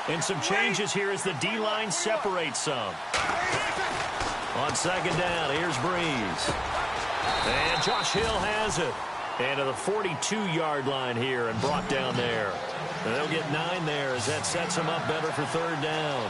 And some changes here as the D-line separates some. On second down, here's Breeze. And Josh Hill has it. And to the 42-yard line here and brought down there. And they'll get 9 there as that sets them up better for third down.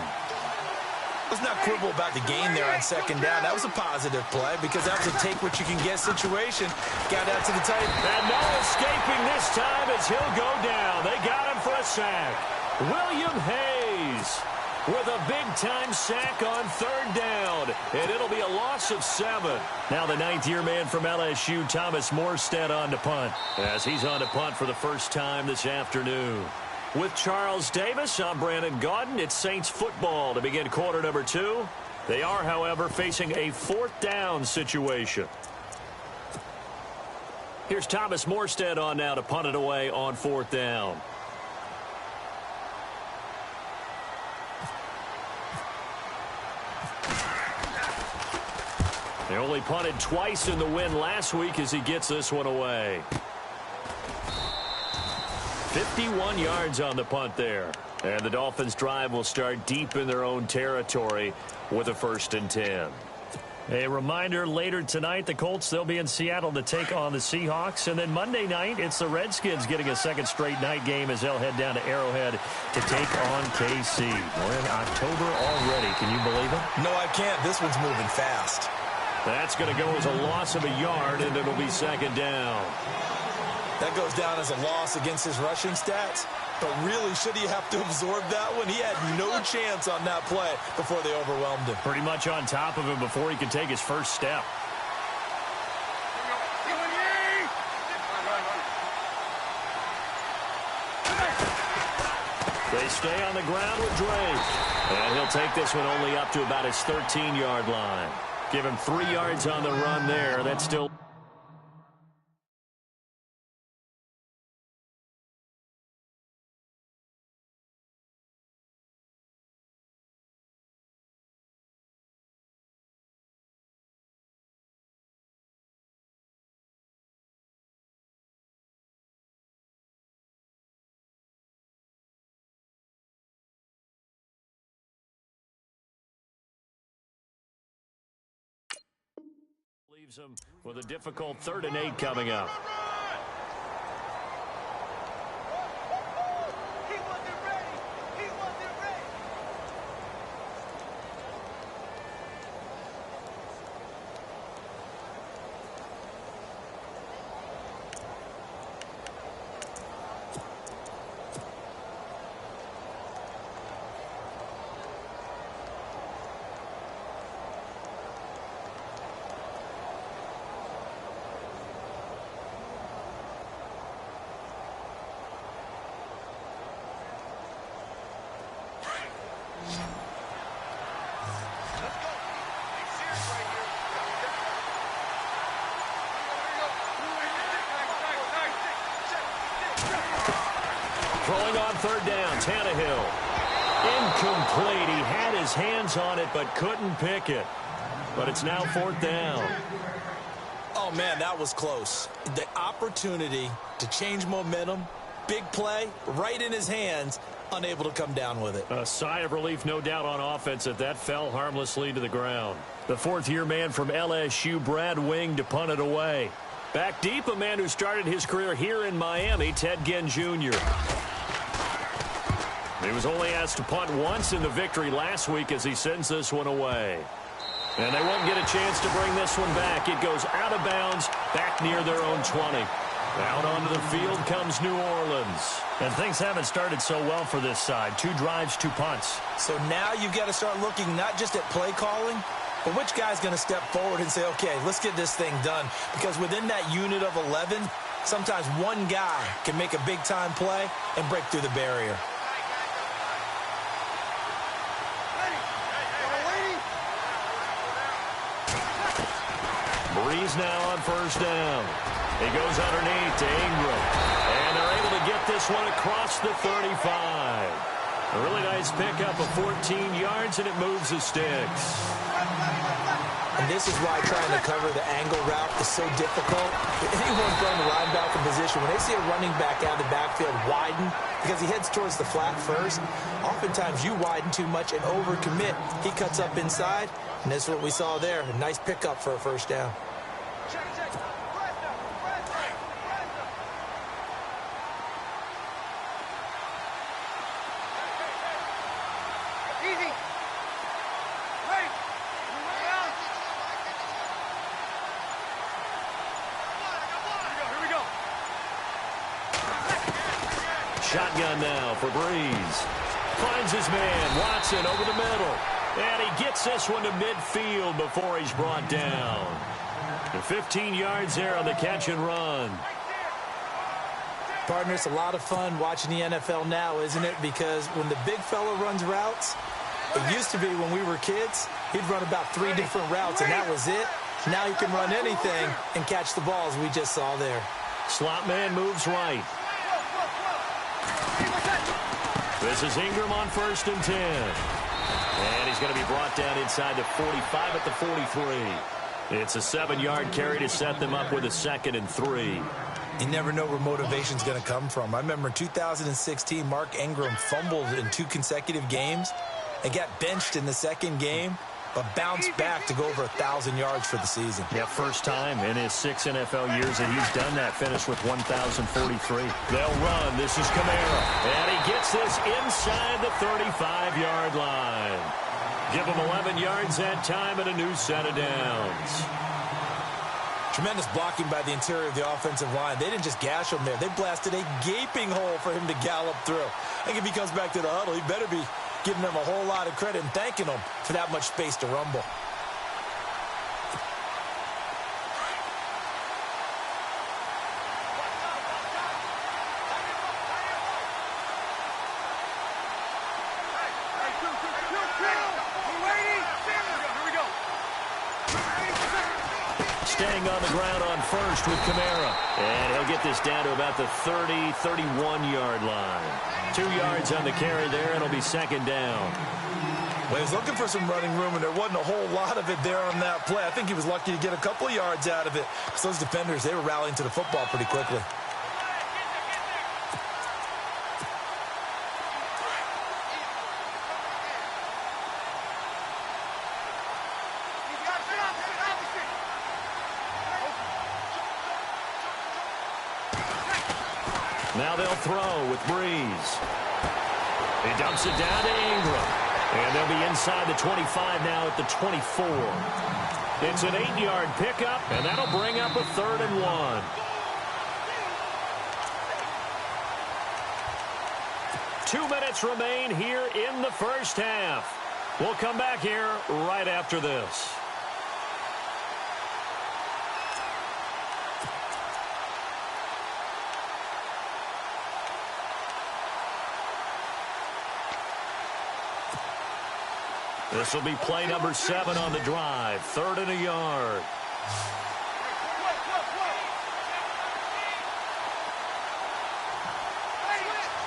Let's not quibble about the gain there on second down. That was a positive play because that was a take-what-you-can-get situation. Got out to the tight. And no escaping this time as he'll go down. They got him for a sack. William Hayes with a big-time sack on third down. And it'll be a loss of 7. Now the 9th-year man from LSU, Thomas Morstead, on to punt. As he's on to punt for the first time this afternoon. With Charles Davis, I'm Brandon Gaudin. It's Saints football to begin quarter number 2. They are, however, facing a 4th down situation. Here's Thomas Morstead on now to punt it away on 4th down. They only punted twice in the win last week as he gets this one away. 51 yards on the punt there. And the Dolphins' drive will start deep in their own territory with a 1st and 10. A reminder, later tonight, the Colts, they'll be in Seattle to take on the Seahawks. And then Monday night, it's the Redskins getting a second straight night game as they'll head down to Arrowhead to take on KC. We're in October already. Can you believe it? No, I can't. This one's moving fast. That's going to go as a loss of a yard, and it'll be second down. That goes down as a loss against his rushing stats. But really, should he have to absorb that one? He had no chance on that play before they overwhelmed him. Pretty much on top of him before he could take his first step. They stay on the ground with Drake. And he'll take this one only up to about his 13-yard line. Give him 3 yards on the run there. That's still... leaves him with a difficult 3rd and 8 coming up. Throwing on 3rd down, Tannehill. Incomplete. He had his hands on it but couldn't pick it. But it's now 4th down. Oh, man, that was close. The opportunity to change momentum, big play, right in his hands, unable to come down with it. A sigh of relief, no doubt, on offense that fell harmlessly to the ground. The 4th-year man from LSU, Brad Wing, to punt it away. Back deep, a man who started his career here in Miami, Ted Ginn Jr. He was only asked to punt once in the victory last week as he sends this one away. And they won't get a chance to bring this one back. It goes out of bounds, back near their own 20. Out onto the field comes New Orleans. And things haven't started so well for this side. 2 drives, 2 punts. So now you've got to start looking not just at play calling, but which guy's going to step forward and say, okay, let's get this thing done. Because within that unit of 11, sometimes one guy can make a big-time play and break through the barrier. Breeze now on 1st down. He goes underneath to Ingram. And they're able to get this one across the 35. A really nice pickup of 14 yards, and it moves the sticks. And this is why trying to cover the angle route is so difficult. Anyone playing the linebacker position, when they see a running back out of the backfield widen because he heads towards the flat first, oftentimes you widen too much and overcommit. He cuts up inside, and that's what we saw there. A nice pickup for a first down. Shotgun now for Breeze. Finds his man, Watson, over the middle. And he gets this one to midfield before he's brought down. And 15 yards there on the catch and run. Partner, it's a lot of fun watching the NFL now, isn't it? Because when the big fella runs routes, it used to be when we were kids, he'd run about 3 different routes, and that was it. Now he can run anything and catch the balls we just saw there. Slot man moves right. This is Ingram on 1st and 10. And he's going to be brought down inside the 45 at the 43. It's a 7-yard carry to set them up with a 2nd and 3. You never know where motivation's going to come from. I remember in 2016, Mark Ingram fumbled in 2 consecutive games and got benched in the 2nd game, but bounced back to go over 1,000 yards for the season. Yeah, first time in his 6 NFL years that he's done that, finished with 1,043. They'll run. This is Kamara. And he gets this inside the 35-yard line. Give him 11 yards that time and a new set of downs. Tremendous blocking by the interior of the offensive line. They didn't just gash him there. They blasted a gaping hole for him to gallop through. I think if he comes back to the huddle, he better be giving them a whole lot of credit and thanking them for that much space to rumble. Staying on the ground on 1st with Kamara. And he'll get this down to about the 30, 31-yard line. 2 yards on the carry there, and it'll be 2nd down. Well, he was looking for some running room, and there wasn't a whole lot of it there on that play. I think he was lucky to get a couple of yards out of it. Because those defenders, they were rallying to the football pretty quickly. Now they'll throw with Breeze. He dumps it down to Ingram. And they'll be inside the 25 now at the 24. It's an 8-yard pickup, and that'll bring up a 3rd and 1. Two minutes remain here in the first half. We'll come back here right after this. This will be play number 7 on the drive. 3rd and a yard.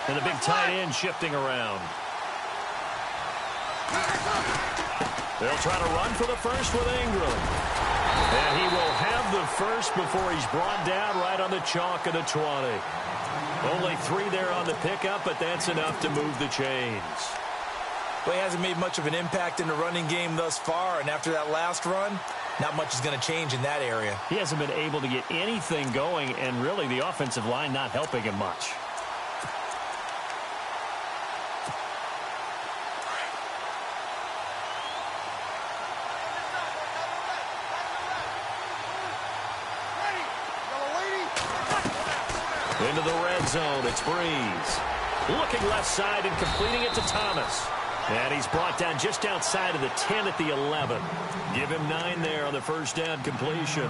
And the big tight end shifting around. They'll try to run for the first with Ingram. And he will have the first before he's brought down right on the chalk of the 20. Only 3 there on the pickup, but that's enough to move the chains. Well, he hasn't made much of an impact in the running game thus far, and after that last run, not much is going to change in that area. He hasn't been able to get anything going, and really the offensive line not helping him much. Into the red zone, it's Breeze. Looking left side and completing it to Thomas. And he's brought down just outside of the 10 at the 11. Give him 9 there on the first down completion.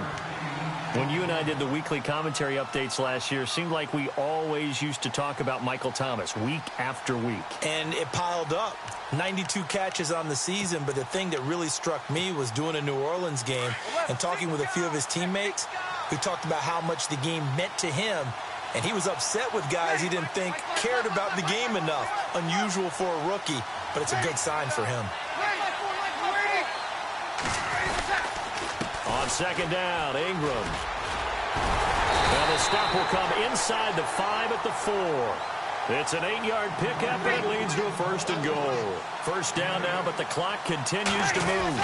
When you and I did the weekly commentary updates last year, it seemed like we always used to talk about Michael Thomas week after week. And it piled up. 92 catches on the season, but the thing that really struck me was doing a New Orleans game and talking with a few of his teammates who talked about how much the game meant to him. And he was upset with guys he didn't think cared about the game enough. Unusual for a rookie, but it's a good sign for him. On second down, Ingram. And the stop will come inside the 5 at the 4. It's an 8-yard pickup, and it leads to a 1st and goal. First down now, but the clock continues to move.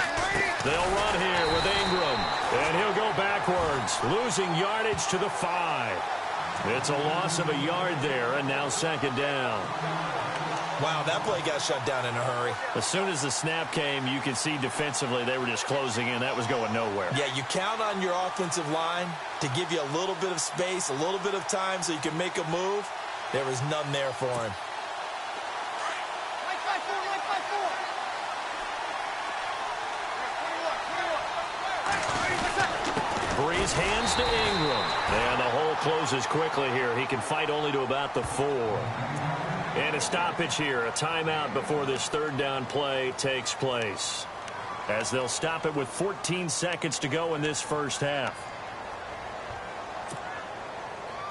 They'll run here with Ingram, and he'll go backwards, losing yardage to the 5. It's a loss of a yard there, and now second down. Wow, that play got shut down in a hurry. As soon as the snap came, you could see defensively they were just closing in. That was going nowhere. Yeah, you count on your offensive line to give you a little bit of space, a little bit of time so you can make a move. There was none there for him. Breeze hands to Ingram. And the hole closes quickly here. He can fight only to about the 4. And a stoppage here, a timeout before this third down play takes place, as they'll stop it with 14 seconds to go in this first half.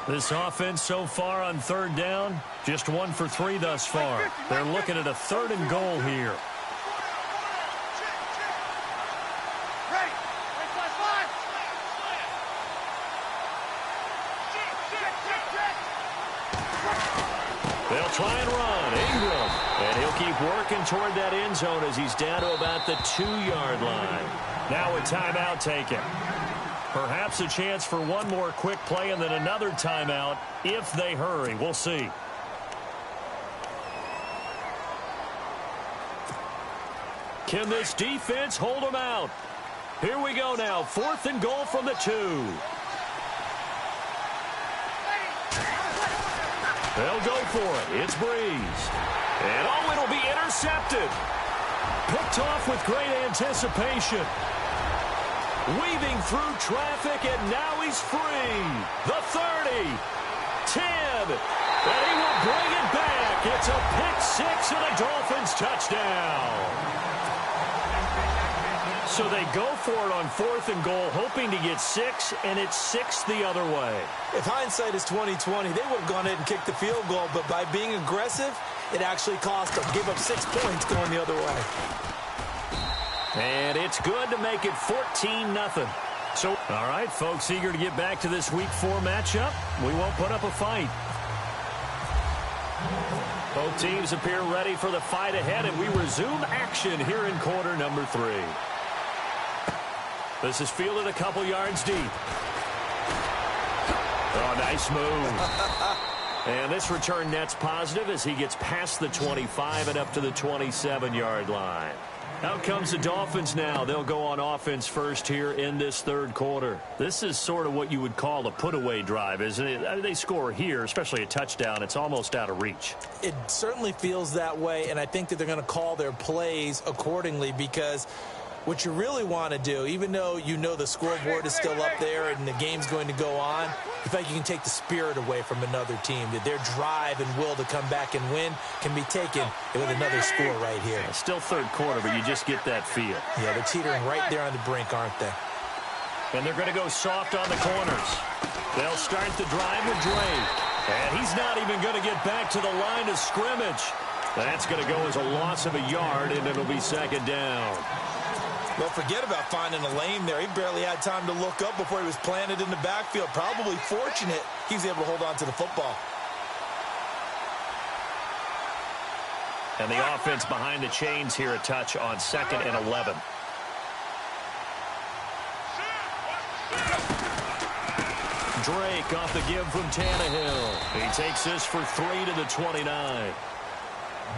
This offense so far on third down, just 1 for 3 thus far. They're looking at a 3rd and goal here. They'll try and run. Ingram. And he'll keep working toward that end zone as he's down to about the 2-yard line. Now a timeout taken. Perhaps a chance for one more quick play and then another timeout if they hurry. We'll see. Can this defense hold them out? Here we go now. 4th and goal from the 2. They'll go for it. It's Breeze. And oh, it'll be intercepted. Picked off with great anticipation. Weaving through traffic, and now he's free. The 30, 10, and he will bring it back. It's a pick-6 and a Dolphins touchdown. So they go for it on 4th and goal, hoping to get 6, and it's 6 the other way. If hindsight is 20/20, they would have gone ahead and kicked the field goal, but by being aggressive, it actually cost them. Give up 6 points going the other way. And it's good to make it 14-0. So, all right, folks, eager to get back to this Week 4 matchup. We won't put up a fight. Both teams appear ready for the fight ahead, and we resume action here in quarter number 3. This is fielded a couple yards deep. Oh, nice move. And this return net's positive as he gets past the 25 and up to the 27-yard line. Out comes the Dolphins now. They'll go on offense first here in this third quarter. This is sort of what you would call a put-away drive, isn't it? They score here, especially a touchdown. It's almost out of reach. It certainly feels that way, and I think that they're going to call their plays accordingly because what you really want to do, even though you know the scoreboard is still up there and the game's going to go on, you feel like you can take the spirit away from another team, that their drive and will to come back and win can be taken with another score right here. Yeah, still third quarter, but you just get that feel. Yeah, they're teetering right there on the brink, aren't they? And they're going to go soft on the corners. They'll start the drive with Drake. And he's not even going to get back to the line of scrimmage. That's going to go as a loss of a yard, and it'll be second down. Well, forget about finding a lane there. He barely had time to look up before he was planted in the backfield. Probably fortunate he was able to hold on to the football. And the offense behind the chains here a touch on 2nd and 11. Drake off the give from Tannehill. He takes this for 3 to the 29.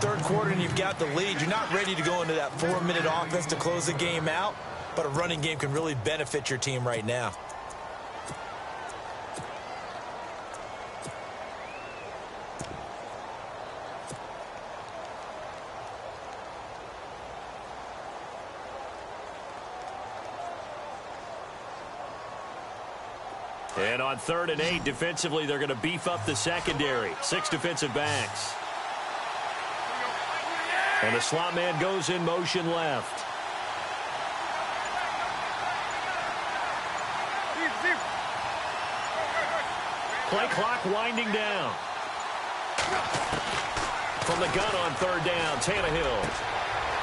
Third quarter and you've got the lead. You're not ready to go into that 4-minute offense to close the game out, but a running game can really benefit your team right now. And on 3rd and 8, defensively, they're going to beef up the secondary. 6 defensive backs. And the slot man goes in motion left. Play clock winding down. From the gun on 3rd down, Tannehill.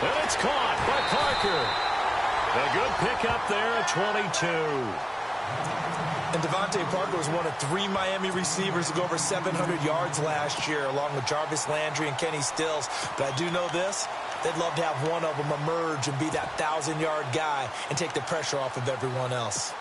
And it's caught by Parker. A good pickup there at 22. And Devontae Parker was one of 3 Miami receivers to go over 700 yards last year, along with Jarvis Landry and Kenny Stills. But I do know this. They'd love to have one of them emerge and be that 1,000-yard guy and take the pressure off of everyone else.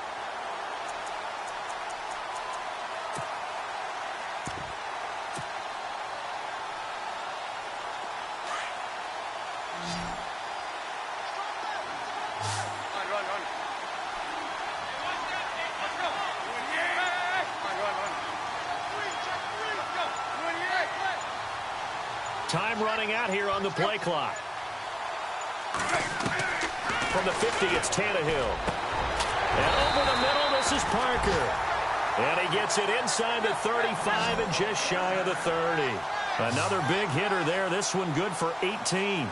Time running out here on the play clock. From the 50, it's Tannehill. And over the middle, this is Parker. And he gets it inside the 35 and just shy of the 30. Another big hitter there. This one good for 18.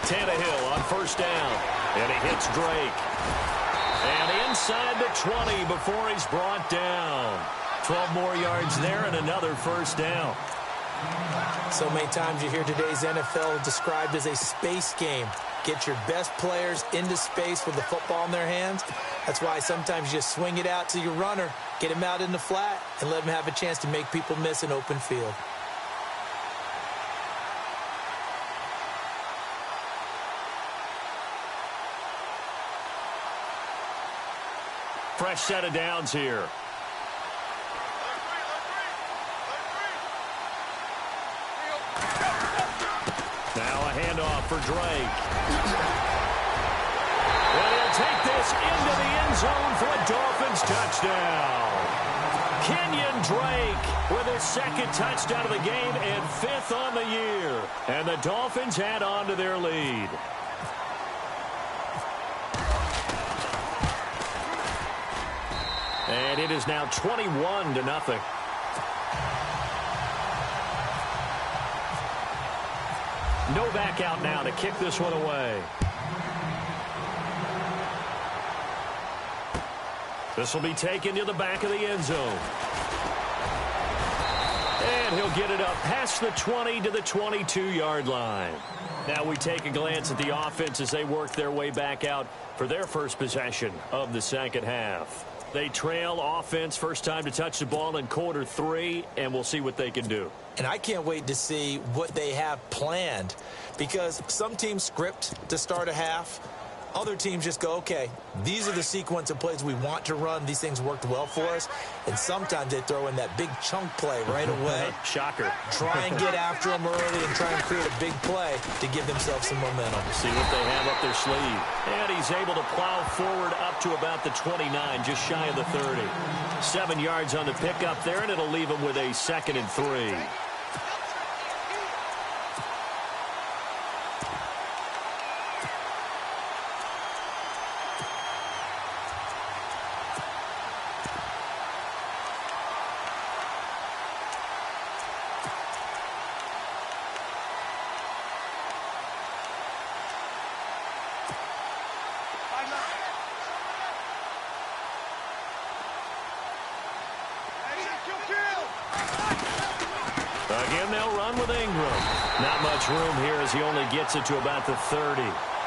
Tannehill on first down, and he hits Drake. And inside the 20 before he's brought down. 12 more yards there and another first down. So many times you hear today's NFL described as a space game. Get your best players into space with the football in their hands. That's why sometimes you just swing it out to your runner, get him out in the flat, and let him have a chance to make people miss an open field. Fresh set of downs here. Now a handoff for Drake. And he'll take this into the end zone for a Dolphins touchdown. Kenyon Drake with his second touchdown of the game and 5th on the year. And the Dolphins add on to their lead. And it is now 21-0. No back out now to kick this one away. This will be taken to the back of the end zone. And he'll get it up past the 20 to the 22-yard line. Now we take a glance at the offense as they work their way back out for their first possession of the second half. They trail offense, first time to touch the ball in quarter 3, and we'll see what they can do. And I can't wait to see what they have planned, because some teams script to start a half. Other teams just go, okay, these are the sequence of plays we want to run. These things worked well for us. And sometimes they throw in that big chunk play right away. Shocker. Try and get after them early and try and create a big play to give themselves some momentum. See what they have up their sleeve. And he's able to plow forward up to about the 29, just shy of the 30. 7 yards on the pickup there, and it'll leave him with a 2nd and 3. Again, they'll run with Ingram. Not much room here as he only gets it to about the 30.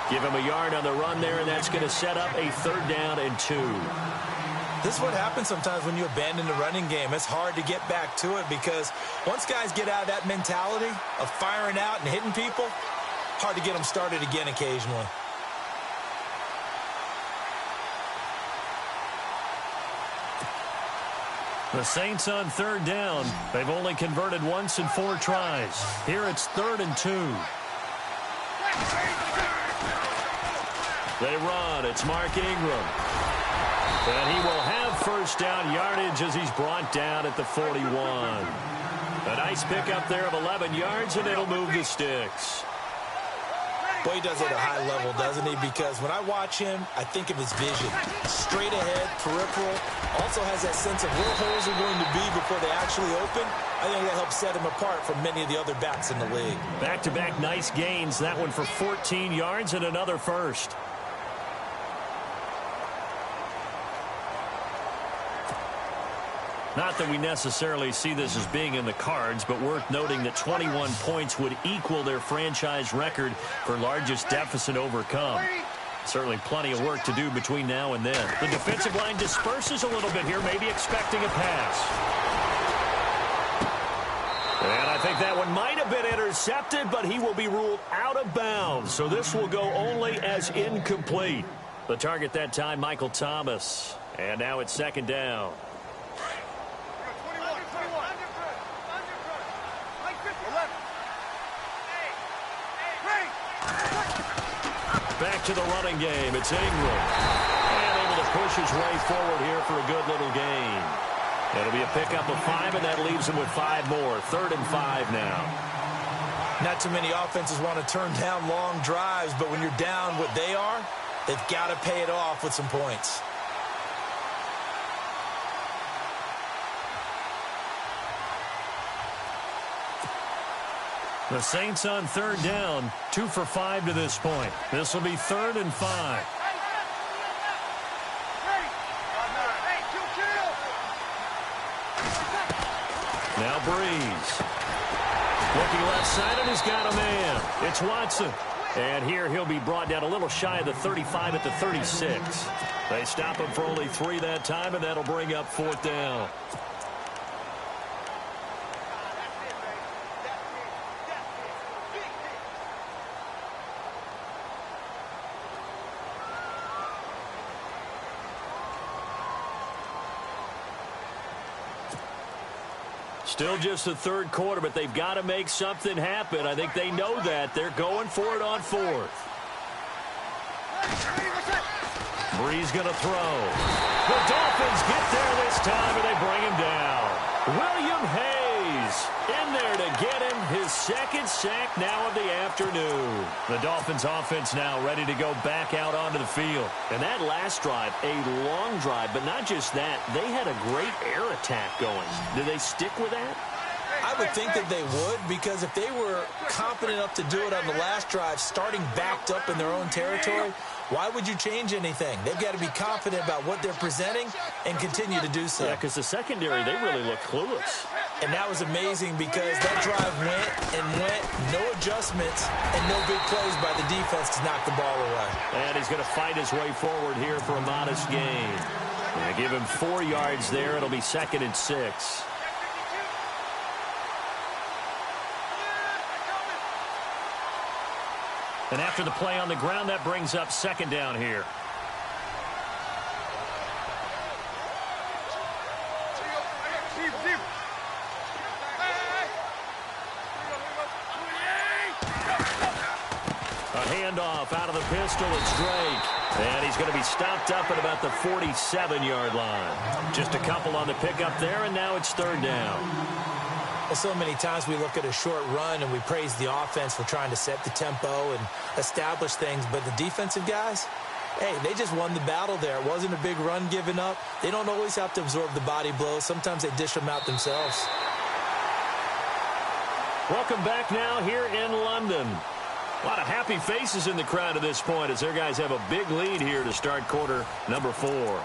Give him a yard on the run there, and that's going to set up a 3rd down and 2. This is what happens sometimes when you abandon the running game. It's hard to get back to it because once guys get out of that mentality of firing out and hitting people, hard to get them started again occasionally. The Saints on 3rd down. They've only converted once in 4 tries. Here it's 3rd and 2. They run. It's Mark Ingram. And he will have first down yardage as he's brought down at the 41. A nice pickup there of 11 yards, and it'll move the sticks. Well, he does it at a high level, doesn't he? Because when I watch him, I think of his vision. Straight ahead, peripheral. Also has that sense of where holes are going to be before they actually open. I think that helps set him apart from many of the other backs in the league. Back-to-back nice gains. That one for 14 yards and another first. Not that we necessarily see this as being in the cards, but worth noting that 21 points would equal their franchise record for largest deficit overcome. Certainly plenty of work to do between now and then. The defensive line disperses a little bit here, maybe expecting a pass. And I think that one might have been intercepted, but he will be ruled out of bounds. So this will go only as incomplete. The target that time, Michael Thomas. And now it's second down. Back to the running game. It's Ingram. And able to push his way forward here for a good little gain. It'll be a pickup of 5, and that leaves him with 5 more. 3rd and 5 now. Not too many offenses want to turn down long drives, but when you're down what they are, they've got to pay it off with some points. The Saints on 3rd down, 2 for 5 to this point. This will be 3rd and 5. Now Breeze. Looking left side, and he's got a man. It's Watson. And here he'll be brought down a little shy of the 35 at the 36. They stop him for only 3 that time, and that'll bring up 4th down. Still just the 3rd quarter, but they've got to make something happen. I think they know that. They're going for it on 4th. Breeze going to throw. The Dolphins get there this time, and they bring him down. William Hayes in there to get him his 2nd sack now of the afternoon. The Dolphins offense now ready to go back out onto the field. And that last drive, a long drive, but not just that. They had a great air attack going. Do they stick with that? I would think that they would, because if they were confident enough to do it on the last drive, starting backed up in their own territory, why would you change anything? They've got to be confident about what they're presenting and continue to do so. Yeah, because the secondary, they really look clueless. And that was amazing because that drive went and went, no adjustments, and no big plays by the defense to knock the ball away. And he's going to fight his way forward here for a modest gain. They give him 4 yards there. It'll be 2nd and 6. And after the play on the ground, that brings up 2nd down here. A handoff out of the pistol. It's Drake. And he's going to be stopped up at about the 47-yard line. Just a couple on the pickup there, and now it's 3rd down. Well, so many times we look at a short run and we praise the offense for trying to set the tempo and establish things, but the defensive guys, hey, they just won the battle there. It wasn't a big run given up. They don't always have to absorb the body blows. Sometimes they dish them out themselves. Welcome back now here in London. A lot of happy faces in the crowd at this point as their guys have a big lead here to start quarter number 4.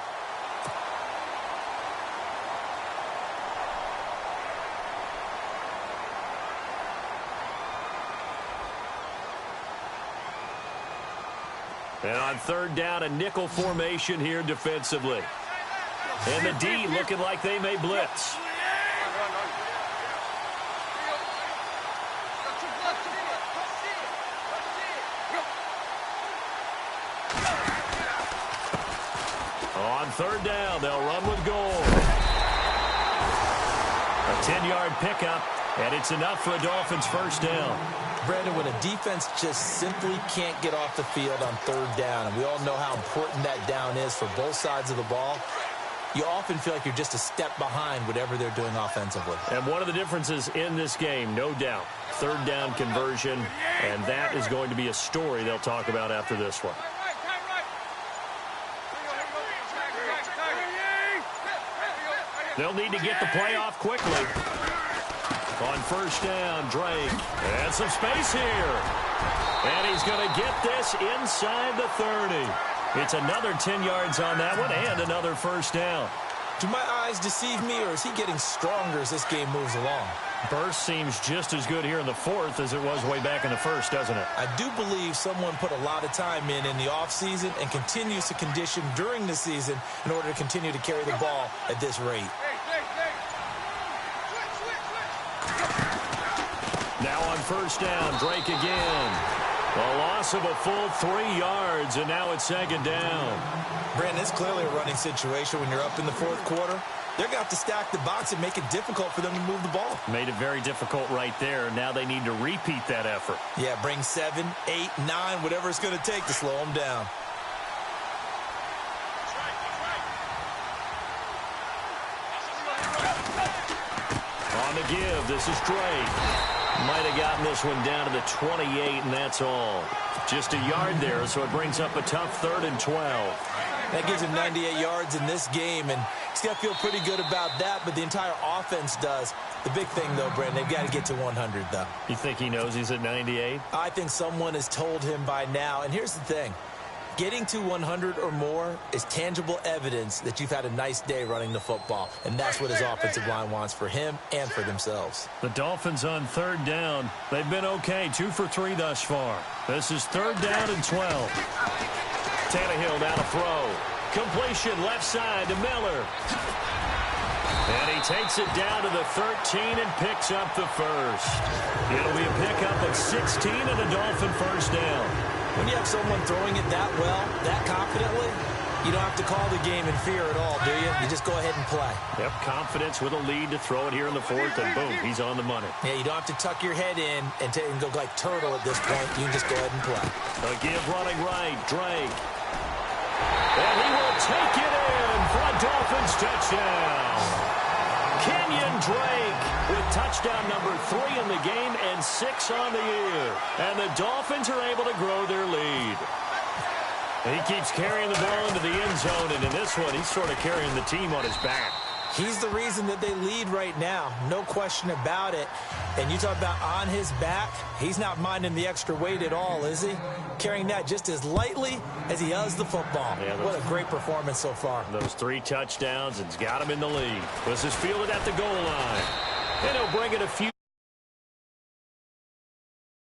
And on 3rd down, a nickel formation here defensively. And the D looking like they may blitz. On 3rd down, they'll run with goal. A 10-yard pickup, and it's enough for a Dolphins 1st down. Brandon, when a defense just simply can't get off the field on 3rd down, and we all know how important that down is for both sides of the ball, you often feel like you're just a step behind whatever they're doing offensively. And one of the differences in this game, no doubt, third down conversion, and that is going to be a story they'll talk about after this one. They'll need to get the play off quickly. On first down, Drake. And some space here. And he's going to get this inside the 30. It's another 10 yards on that one and another first down. Do my eyes deceive me, or is he getting stronger as this game moves along? Burst seems just as good here in the fourth as it was way back in the first, doesn't it? I do believe someone put a lot of time in the offseason and continues to condition during the season in order to continue to carry the ball at this rate. Now on first down, Drake again. A loss of a full 3 yards, and now it's second down. Brandon, it's clearly a running situation when you're up in the fourth quarter. They're going to have to stack the box and make it difficult for them to move the ball. Made it very difficult right there. Now they need to repeat that effort. Yeah, bring 7, 8, 9, whatever it's going to take to slow them down. On the give, this is Drake. Might have gotten this one down to the 28, and that's all. Just a yard there, so it brings up a tough 3rd and 12. That gives him 98 yards in this game, and he's got to feel pretty good about that, but the entire offense does. The big thing, though, Brandon, they've got to get to 100, though. You think he knows he's at 98? I think someone has told him by now, and here's the thing. Getting to 100 or more is tangible evidence that you've had a nice day running the football, and that's what his offensive line wants for him and for themselves. The Dolphins on third down. They've been okay, 2 for 3 thus far. This is 3rd down and 12. Tannehill down a throw. Completion left side to Miller. And he takes it down to the 13 and picks up the first. It'll be a pickup of 16 and a Dolphin first down. When you have someone throwing it that well, that confidently, you don't have to call the game in fear at all, do you? You just go ahead and play. Yep, confidence with a lead to throw it here in the fourth, and boom, he's on the money. Yeah, you don't have to tuck your head in and go like turtle at this point. You can just go ahead and play. A give running right, Drake. And he will take it in for a Dolphins touchdown. Kenyon Drake with touchdown number 3 in the game and 6 on the year. And the Dolphins are able to grow their lead. He keeps carrying the ball into the end zone, and in this one, he's sort of carrying the team on his back. He's the reason that they lead right now, no question about it. And you talk about on his back, he's not minding the extra weight at all, is he? Carrying that just as lightly as he does the football. Yeah, what a great performance so far. Those 3 touchdowns, and it's got him in the lead. This is fielded at the goal line. And he'll bring it a few